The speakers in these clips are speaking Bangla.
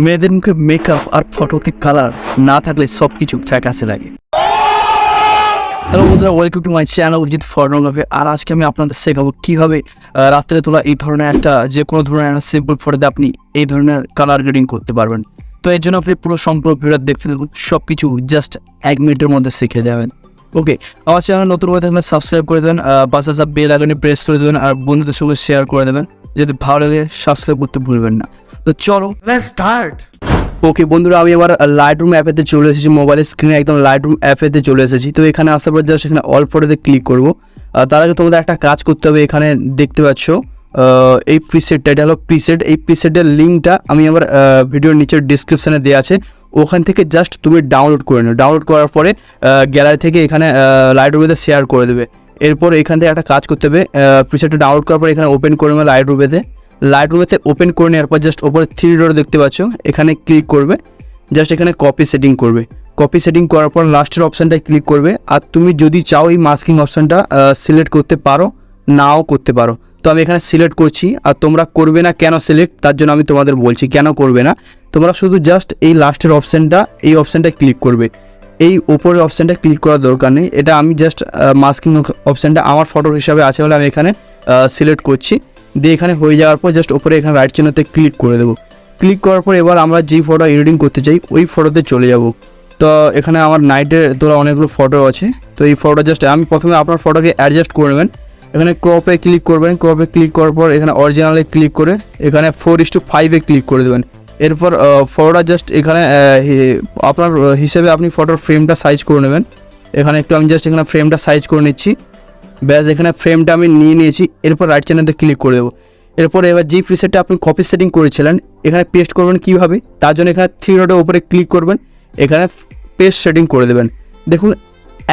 মেয়েদের মুখে মেকআপ আর ফটোতে কালার না থাকলে সব কিছু ফ্যাকাসে লাগে। হ্যালো বন্ধুরা, welcome to my channel Abhijit photography. আর আজকে আমি আপনাদের শেখাবো কীভাবে রাত্রে তোলা এই ধরনের একটা যে কোনো ধরনের একটা সিম্পল ফটোতে আপনি এই ধরনের কালার গ্রেডিং করতে পারবেন। তো এর জন্য আপনি পুরো সম্পূর্ণ ভিডিও দেখতে দেখুন, সব কিছু জাস্ট 1 মিনিটের মধ্যে শিখে যাবেন। ওকে, আমার চ্যানেল নতুন হয়ে থাকলে সাবস্ক্রাইব করে দেবেন, পাশে বেল আইকনে প্রেস করে দেবেন আর বন্ধুদের সঙ্গে শেয়ার করে দেবেন। যদি ভালো লাগে সাবস্ক্রাইব করতে ভুলবেন না। তো চলো লেটস স্টার্ট। ওকে বন্ধুরা, আমি এবার লাইটরুম অ্যাপেতে চলে এসেছি, মোবাইলের স্ক্রিনে একদম লাইটরুম অ্যাপেতে চলে এসেছি। তো এখানে আসার পর জাস্ট এখানে অল ফটোতে ক্লিক করবো। তার আগে তোমাদের একটা কাজ করতে হবে। এখানে দেখতে পাচ্ছ এই প্রিসেটটা, এটা হলো প্রিসেট। এই প্রিসেটের লিঙ্কটা আমি আমার ভিডিওর নিচের ডিসক্রিপশানে দেওয়া আছে, ওখান থেকে জাস্ট তুমি ডাউনলোড করে নাও। ডাউনলোড করার পরে গ্যালারি থেকে এখানে লাইটরুমেতে শেয়ার করে দেবে। এরপর এখান থেকে একটা কাজ করতে হবে, প্রিসেটটা ডাউনলোড করার পর এখানে ওপেন করে নেবে লাইটরুমেতে ওপেন করে নেওয়ার পর জাস্ট ওপরে 3 ডট দেখতে পাচ্ছ, এখানে ক্লিক করবে। জাস্ট এখানে কপি সেটিং করবে। কপি সেটিং করার পর লাস্টের অপশানটায় ক্লিক করবে। আর তুমি যদি চাও এই মাস্কিং অপশানটা সিলেক্ট করতে পারো, নাও করতে পারো। তো আমি এখানে সিলেক্ট করছি। আর তোমরা করবে না কেন সিলেক্ট, তার জন্য আমি তোমাদের বলছি কেন করবে না। তোমরা শুধু জাস্ট এই লাস্টের অপশানটা, এই অপশানটায় ক্লিক করবে। এই ওপরের অপশানটা ক্লিক করার দরকার নেই। এটা আমি জাস্ট মাস্কিং অপশানটা আমার ফটোর হিসাবে আছে বলে আমি এখানে সিলেক্ট করছি। দিয়ে এখানে হয়ে যাওয়ার পর জাস্ট ওপরে এখানে রাইট চিহ্নতে ক্লিক করে দেবো। ক্লিক করার পর এবার আমরা যেই ফটো এডিটিং করতে চাই ওই ফটোতে চলে যাব। তো এখানে আমার নাইটে তোলা অনেকগুলো ফটো আছে। তো এই ফটো জাস্ট আমি প্রথমে আপনার ফটোকে অ্যাডজাস্ট করে নেবেন। এখানে ক্রপে ক্লিক করবেন। ক্রপে ক্লিক করার পর এখানে অরিজিনালে ক্লিক করে এখানে 4:5 ক্লিক করে দেবেন। এরপর ফটোটা জাস্ট এখানে আপনার হিসেবে আপনি ফটোর ফ্রেমটা সাইজ করে নেবেন। এখানে একটু আমি জাস্ট এখানে ফ্রেমটা সাইজ করে নিচ্ছি। ব্যাস, এখানে ফ্রেমটা আমি নিয়ে নিয়েছি। এরপর রাইট চ্যানেলে ক্লিক করে দেবো। এরপর এবার যে প্রিসেটটা আপনি কপি সেটিং করেছিলেন এখানে পেস্ট করবেন কীভাবে, তার জন্য এখানে 3 ডটের উপরে ক্লিক করবেন, এখানে পেস্ট সেটিং করে দেবেন। দেখুন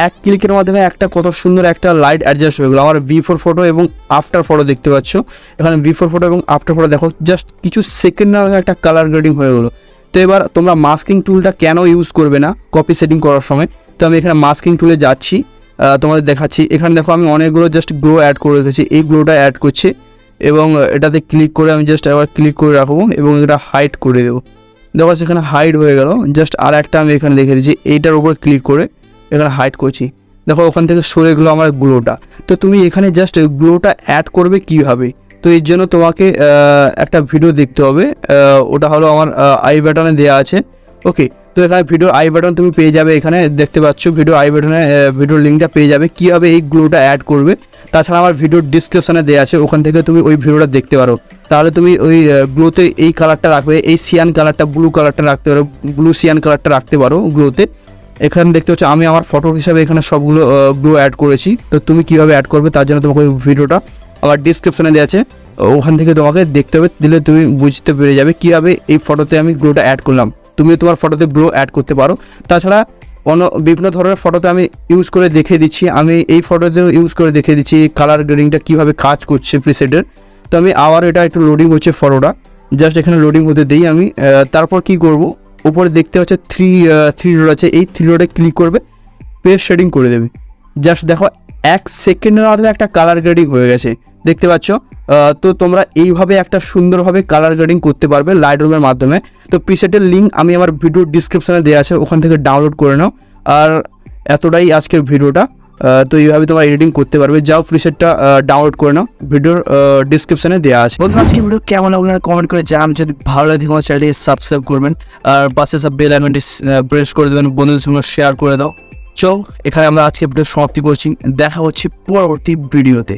এক ক্লিকের মাধ্যমে একটা কত সুন্দর একটা লাইট অ্যাডজাস্ট হয়ে গেলো। আমার বিফোর ফটো এবং আফটার ফটো দেখতে পাচ্ছ। এখানে বিফোর ফটো এবং আফটার ফটো দেখো, জাস্ট কিছু সেকেন্ডের মধ্যে একটা কালার গ্রেডিং হয়ে গেলো। তো এবার তোমরা মাস্কিং টুলটা কেন ইউজ করবে না কপি সেটিং করার সময়, তো আমি এখানে মাস্কিং টুলে যাচ্ছি, তোমাদের দেখাচ্ছি। এখানে দেখো আমি অনেকগুলো জাস্ট গ্লো অ্যাড করে রেখেছি, এই গ্লোটা অ্যাড করছে এবং এটাতে ক্লিক করে আমি জাস্ট আবার ক্লিক করে রাখবো এবং এটা হাইড করে দেবো। দেখো সেখানে হাইড হয়ে গেল। জাস্ট আর একটা আমি এখানে দেখে দিচ্ছি, এইটার উপর ক্লিক করে এখানে হাইড করছি। দেখো ওখান থেকে সরে গেলো আমার গ্লোটা। তো তুমি এখানে জাস্ট গ্লোটা অ্যাড করবে কীভাবে, তো এর জন্য তোমাকে একটা ভিডিও দেখতে হবে। ওটা হলো আমার আই বাটনে দেওয়া আছে। ওকে, তো এখানে ভিডিও আই বাটন তুমি পেয়ে যাবে, এখানে দেখতে পাচ্ছ ভিডিও আই বাটনে ভিডিওর লিঙ্কটা পেয়ে যাবে কীভাবে এই গ্লোটা অ্যাড করবে। তাছাড়া আমার ভিডিওর ডিসক্রিপশানে দেওয়া আছে, ওখান থেকে তুমি ওই ভিডিওটা দেখতে পারো। তাহলে তুমি ওই গ্লোতে এই কালারটা রাখবে, এই সিয়ান কালারটা, ব্লু কালারটা রাখতে পারো, ব্লু সিয়ান কালারটা রাখতে পারো গ্লোতে। এখানে দেখতে পাচ্ছ আমি আমার ফটো হিসাবে এখানে সবগুলো গ্লো অ্যাড করেছি। তো তুমি কীভাবে অ্যাড করবে তার জন্য তোমাকে ওই ভিডিওটা আমার ডিসক্রিপশানে দেওয়া আছে, ওখান থেকে তোমাকে দেখতে হবে, দিলে তুমি বুঝতে পেরে যাবে কীভাবে এই ফটোতে আমি গ্লোটা অ্যাড করলাম। তুমিও তোমার ফটোতে গ্লো অ্যাড করতে পারো। তাছাড়া বিভিন্ন ধরনের ফটোতে আমি ইউজ করে দেখিয়ে দিচ্ছি। আমি এই ফটোতেও ইউজ করে দেখিয়ে দিচ্ছি কালার গ্রেডিংটা কীভাবে কাজ করছে প্রিসেটের। তো আমি আবার এটা একটু লোডিং হচ্ছে ফটোটা, জাস্ট এখানে লোডিং হতে দিই আমি। তারপর কি করব, উপরে দেখতে হচ্ছে 3 ডট আছে, এই 3 ডটে ক্লিক করবে, পেস্ট শেডিং করে দেবে। জাস্ট দেখো 1 সেকেন্ডের মাধ্যমে একটা কালার গ্রেডিং হয়ে গেছে, দেখতে পাচ্ছ। তো তোমরা এইভাবে একটা সুন্দরভাবে কালার গ্রেডিং করতে পারবে লাইটরুমের মাধ্যমে। তো প্রিসেটের লিঙ্ক আমি আমার ভিডিওর ডিসক্রিপশানে দেওয়া আছে, ওখান থেকে ডাউনলোড করে নাও। আর এতটাই আজকের ভিডিওটা। তো এইভাবে তোমরা এডিটিং করতে পারবে। যাও প্রিসেটটা ডাউনলোড করে নাও, ভিডিওর ডিসক্রিপশানে দেওয়া আছে। বন্ধুরা আজকের ভিডিও কেমন লাগলো কমেন্ট করে জানান। যদি ভালো লাগে আমার চ্যানেলটি সাবস্ক্রাইব করবেন আর পাশে বেল আইকনটি প্রেস করে দেবেন, বন্ধুদের সঙ্গে শেয়ার করে দাও। চল এখানে আমরা আজকে ভিডিও সমাপ্তি করছি, দেখা হচ্ছে পরবর্তী ভিডিওতে।